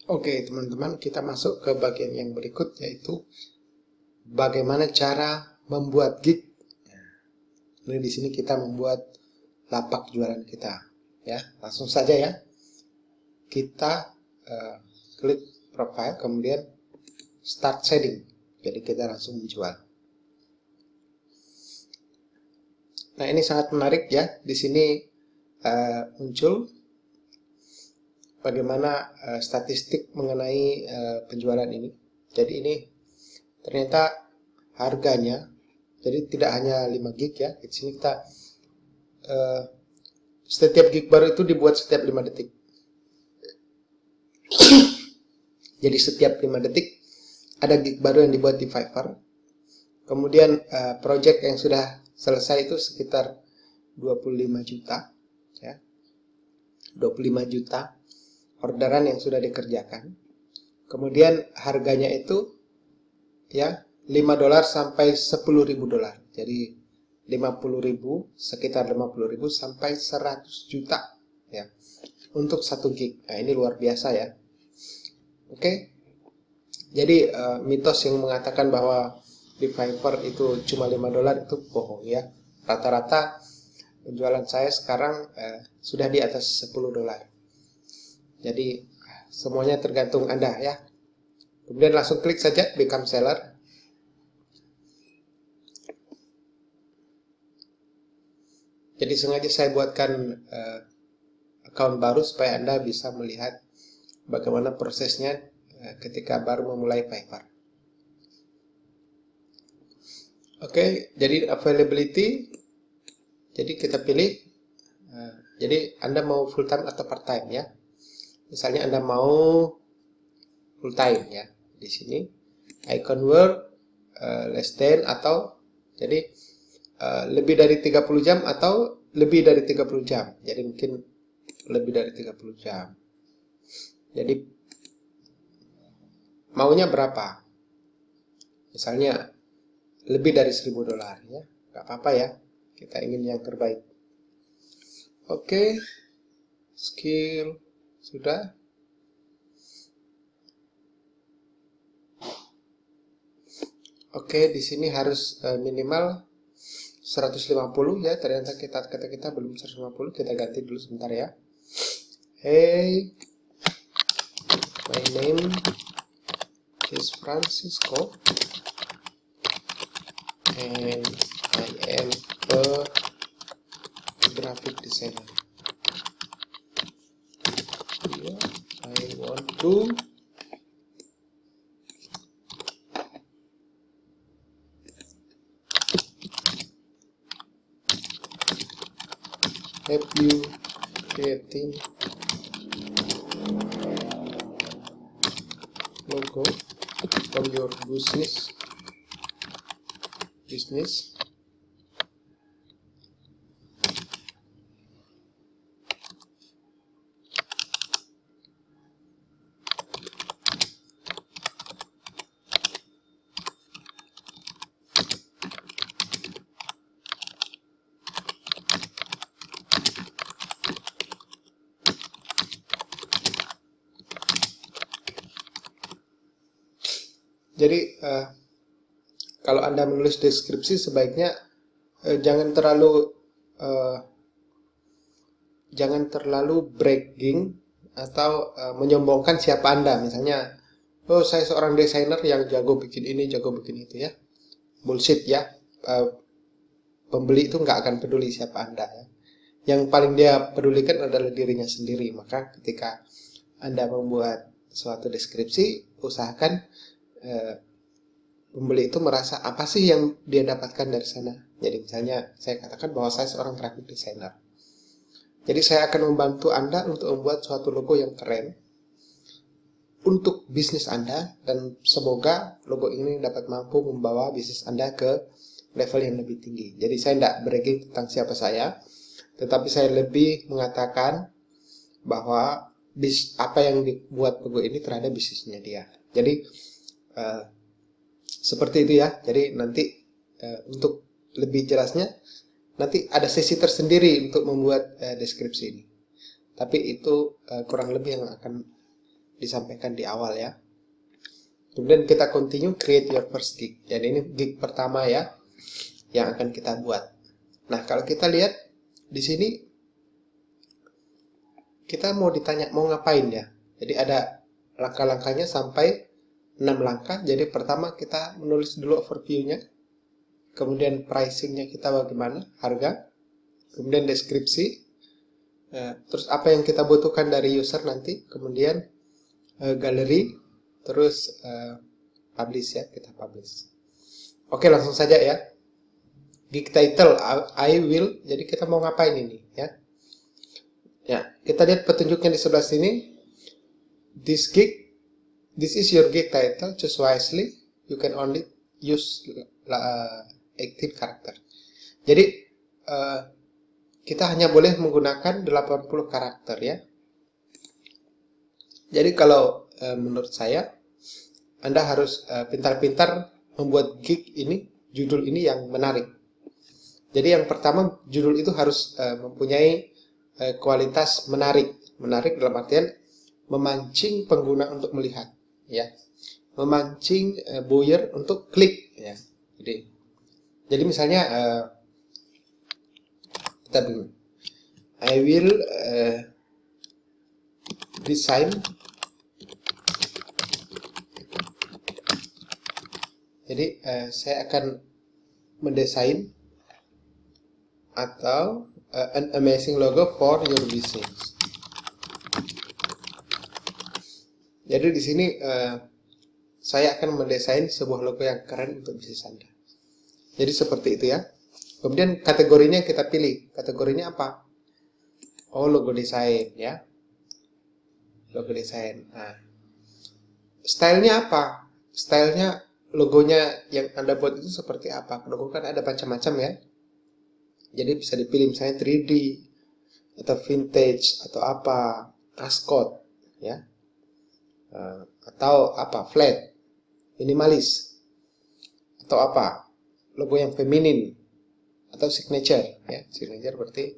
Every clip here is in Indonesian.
Oke, teman-teman, kita masuk ke bagian yang berikut, yaitu bagaimana cara membuat gig. Ini di sini kita membuat lapak jualan kita, ya. Langsung saja ya. Kita klik profile, kemudian start setting. Jadi kita langsung menjual. Nah, ini sangat menarik ya. Di sini muncul bagaimana statistik mengenai penjualan ini. Jadi ini ternyata harganya, jadi tidak hanya 5 gig ya. Di sini kita setiap gig baru itu dibuat setiap 5 detik. Jadi setiap 5 detik ada gig baru yang dibuat di Fiverr. Kemudian project yang sudah selesai itu sekitar 25 juta ya. 25 juta orderan yang sudah dikerjakan. Kemudian harganya itu ya $5 sampai $10.000. Jadi 50.000, sekitar 50.000 sampai 100 juta ya untuk 1 gig. Nah, ini luar biasa ya. Oke. Jadi mitos yang mengatakan bahwa di Fiverr itu cuma $5 itu bohong ya. Rata-rata penjualan saya sekarang sudah di atas $10. Jadi semuanya tergantung Anda ya. Kemudian langsung klik saja become seller. Jadi sengaja saya buatkan account baru supaya Anda bisa melihat bagaimana prosesnya ketika baru memulai Fiverr. Oke, jadi availability. Jadi kita pilih. Jadi Anda mau full time atau part time ya. Misalnya Anda mau full time ya. Di sini icon work less than atau jadi lebih dari 30 jam atau lebih dari 30 jam. Jadi mungkin lebih dari 30 jam. Jadi maunya berapa? Misalnya lebih dari $1.000 ya. Gak apa-apa ya. Kita ingin yang terbaik. Oke. Skill sudah. Oke, di sini harus minimal 150 ya. Ternyata kita belum 150. Kita ganti dulu sebentar ya. Hey, my name is Francisco and I am a graphic designer. Yeah, I want to help you creating logo for your business. Jadi kalau Anda menulis deskripsi sebaiknya jangan terlalu bragging atau menyombongkan siapa Anda. Misalnya, oh saya seorang desainer yang jago bikin ini, jago bikin itu ya. Bullshit ya. Pembeli itu nggak akan peduli siapa Anda ya. Yang paling dia pedulikan adalah dirinya sendiri. Maka ketika Anda membuat suatu deskripsi, usahakan pembeli itu merasa apa sih yang dia dapatkan dari sana. Jadi misalnya saya katakan bahwa saya seorang graphic designer. Jadi saya akan membantu Anda untuk membuat suatu logo yang keren untuk bisnis Anda, dan semoga logo ini dapat mampu membawa bisnis Anda ke level yang lebih tinggi. Jadi saya tidak bragging tentang siapa saya, tetapi saya lebih mengatakan bahwa apa yang dibuat logo ini terhadap bisnisnya dia. Jadi seperti itu ya. Jadi nanti untuk lebih jelasnya nanti ada sesi tersendiri untuk membuat deskripsi ini. Tapi itu kurang lebih yang akan disampaikan di awal ya. Kemudian kita continue create your first gig. Dan ini gig pertama ya yang akan kita buat. Nah, kalau kita lihat di sini kita mau ditanya mau ngapain ya. Jadi ada langkah-langkahnya sampai 6 langkah. Jadi pertama kita menulis dulu overview-nya. Kemudian pricing-nya kita bagaimana, harga. Kemudian deskripsi. Terus apa yang kita butuhkan dari user nanti. Kemudian galeri. Terus publish ya, kita publish. Oke, langsung saja ya. Gig title, I will. Jadi kita mau ngapain ini ya. Ya, kita lihat petunjuknya di sebelah sini. This is your gig title, choose wisely. You can only use 18 karakter. Jadi kita hanya boleh menggunakan 80 karakter ya. Jadi kalau menurut saya Anda harus pintar-pintar membuat gig ini, judul ini yang menarik. Jadi yang pertama, judul itu harus mempunyai kualitas menarik. Menarik dalam artian memancing pengguna untuk melihat ya. Memancing buyer untuk klik ya. Jadi misalnya kita begini. I will design. Jadi saya akan mendesain atau an amazing logo for your business. Jadi di sini saya akan mendesain sebuah logo yang keren untuk bisnis Anda. Jadi seperti itu ya. Kemudian kategorinya kita pilih. Kategorinya apa? Oh, logo desain ya. Logo desain. Nah, stylenya apa? Stylenya, logonya yang Anda buat itu seperti apa? Logo kan ada macam-macam ya. Jadi bisa dipilih misalnya 3D atau vintage atau apa, ascot ya. Atau apa, flat, minimalis, atau apa, logo yang feminin, atau signature ya. Signature berarti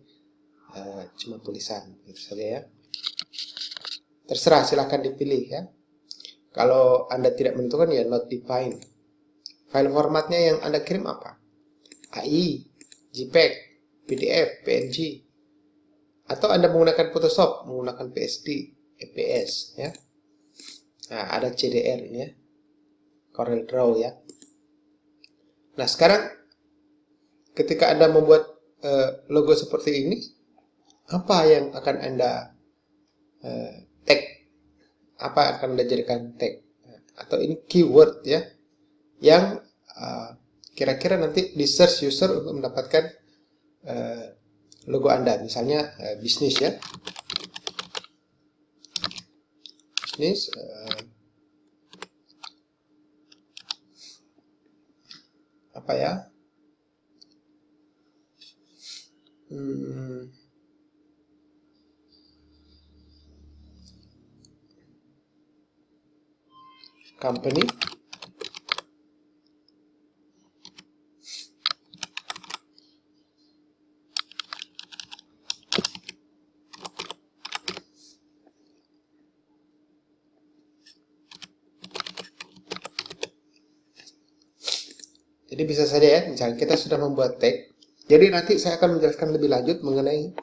cuma tulisan gitu saja ya. Terserah, silahkan dipilih ya. Kalau Anda tidak menentukan ya not defined. File formatnya yang Anda kirim apa? AI, JPEG, PDF, PNG, atau Anda menggunakan Photoshop, menggunakan PSD, EPS ya. Nah, ada CDR ini ya, Corel Draw ya. Nah, sekarang ketika Anda membuat logo seperti ini, apa yang akan Anda tag? Apa yang akan Anda jadikan tag? Atau ini keyword ya, yang kira-kira nanti di search user untuk mendapatkan logo Anda. Misalnya bisnis ya. Bisnis apa ya? Company. Jadi bisa saja ya, misalnya kita sudah membuat tag. Jadi nanti saya akan menjelaskan lebih lanjut mengenai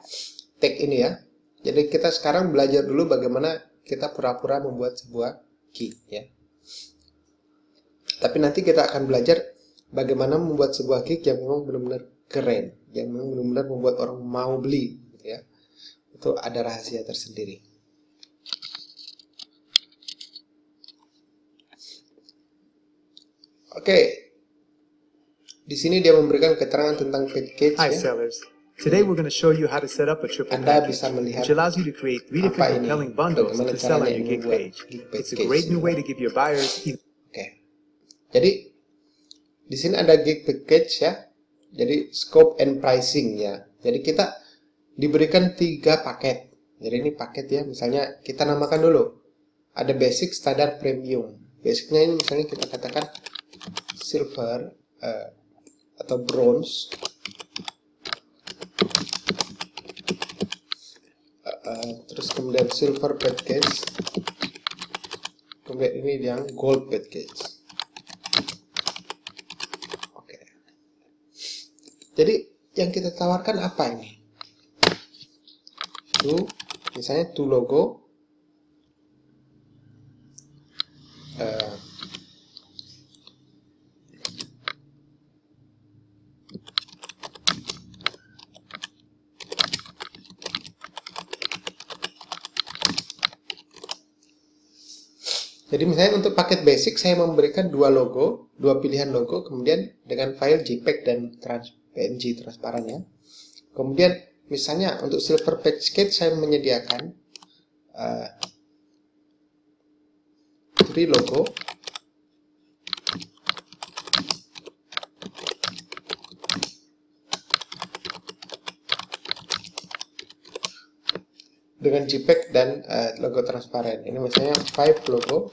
tag ini ya. Jadi kita sekarang belajar dulu bagaimana kita pura-pura membuat sebuah gig ya. Tapi nanti kita akan belajar bagaimana membuat sebuah gig yang memang benar-benar keren, yang memang benar-benar membuat orang mau beli gitu ya. Itu ada rahasia tersendiri. Oke. Di sini dia memberikan keterangan tentang package Hi ya. sellers. Today we're going to show you how to set up a triple Anda package, bisa melihat which allows you to create 3 different compelling bundles to sell on your gig page. It's a great new way to give your buyers. Oke. Jadi di sini ada gig package ya. Jadi scope and pricing ya. Jadi kita diberikan 3 paket. Jadi ini paket ya. Misalnya kita namakan dulu. Ada basic, standar, premium. Basicnya ini misalnya kita katakan silver atau bronze. Terus kemudian silver package, Kemudian ini yang gold package. Oke. Jadi yang kita tawarkan apa ini? Misalnya logo. Jadi misalnya untuk paket basic saya memberikan dua pilihan logo, kemudian dengan file JPEG dan PNG transparan ya. Kemudian misalnya untuk silver package saya menyediakan 3 logo. Dengan JPEG dan logo transparan. Ini misalnya 5 logo.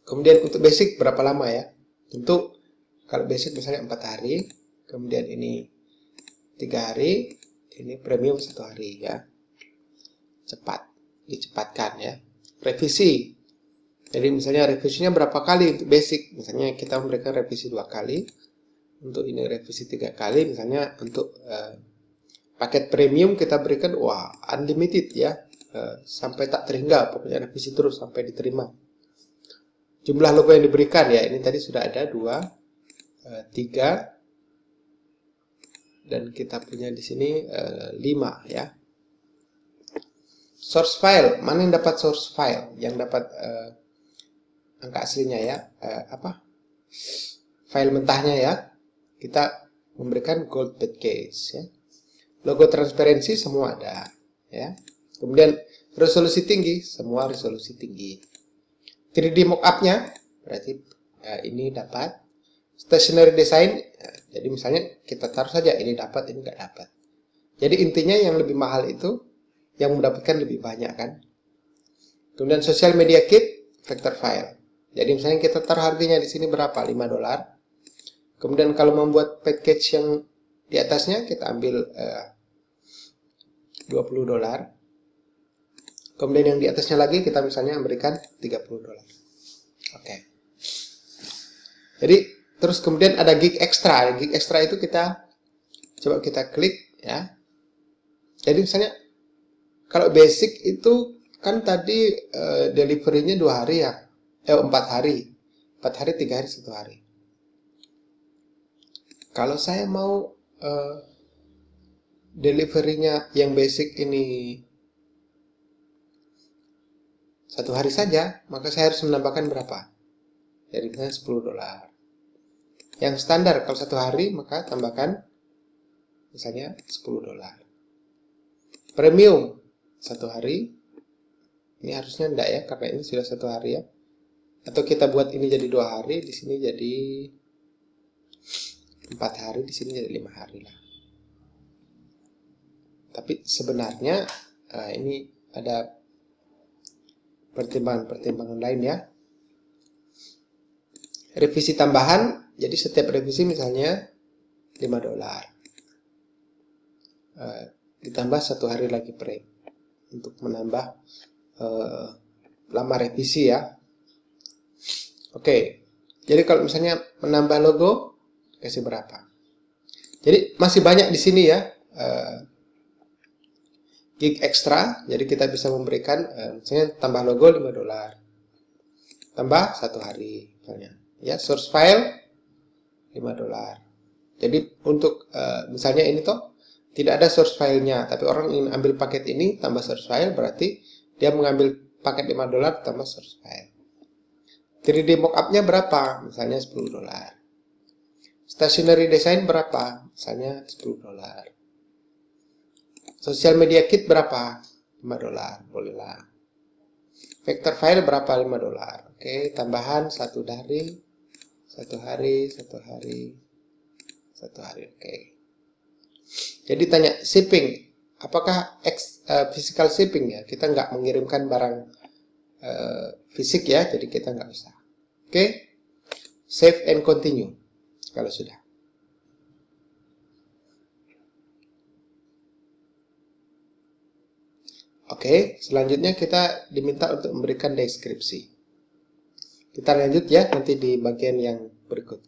Kemudian untuk basic berapa lama ya? Tentu kalau basic misalnya 4 hari, kemudian ini 3 hari, ini premium 1 hari ya. Cepat, dicepatkan ya. Revisi. Jadi misalnya revisinya berapa kali untuk basic? Misalnya kita memberikan revisi 2 kali. Untuk ini revisi 3 kali. Misalnya untuk paket premium kita berikan unlimited ya. Sampai tak terhingga, pokoknya revisi terus sampai diterima. Jumlah logo yang diberikan ya, ini tadi sudah ada 2, 3, dan kita punya di sini 5 ya. Source file, mana yang dapat source file? Yang dapat angka aslinya ya, file mentahnya ya. Kita memberikan gold package ya. Logo transparansi semua ada ya. Kemudian resolusi tinggi, semua resolusi tinggi. 3D mockup-nya berarti ini dapat. Stationary design, jadi misalnya kita taruh saja ini dapat, ini nggak dapat. Jadi intinya yang lebih mahal itu yang mendapatkan lebih banyak kan. Kemudian social media kit, vector file. Jadi misalnya kita taruh harganya di sini berapa? $5. Kemudian kalau membuat package yang di atasnya kita ambil $20. Kemudian yang di atasnya lagi kita misalnya memberikan $30. Oke. Jadi terus kemudian ada gig extra. Gig extra itu kita coba kita klik ya. Jadi misalnya kalau basic itu kan tadi delivery-nya 2 hari ya. 4 hari. 4 hari, 3 hari, 1 hari. Kalau saya mau delivery-nya yang basic ini 1 hari saja, maka saya harus menambahkan berapa? Jadi misalnya $10. Yang standar kalau 1 hari, maka tambahkan misalnya $10. Premium 1 hari, ini harusnya enggak ya, karena ini sudah 1 hari ya. Atau kita buat ini jadi 2 hari, di sini jadi 4 hari, di sini jadi 5 hari lah. Tapi sebenarnya ini ada pertimbangan-pertimbangan lain ya. Revisi tambahan, jadi setiap revisi misalnya $5. Ditambah 1 hari lagi frame untuk menambah lama revisi ya. Oke. Jadi kalau misalnya menambah logo kasih berapa? Jadi masih banyak di sini ya. Gig extra, jadi kita bisa memberikan misalnya tambah logo $5, tambah 1 hari misalnya ya. Source file $5. Jadi untuk misalnya ini toh tidak ada source filenya, tapi orang ingin ambil paket ini tambah source file, berarti dia mengambil paket $5 tambah source file. 3D mockup-nya berapa? Misalnya $10. Stationary design berapa? Misalnya $10. Social media kit berapa? $5, bolehlah. Vector file berapa? $5. Oke, tambahan 1 hari, 1 hari, 1 hari, 1 hari. Oke. Jadi tanya shipping, apakah physical shipping ya? Kita nggak mengirimkan barang fisik ya, jadi kita nggak usah. Oke, save and continue kalau sudah. Oke, selanjutnya kita diminta untuk memberikan deskripsi. Kita lanjut ya nanti di bagian yang berikut.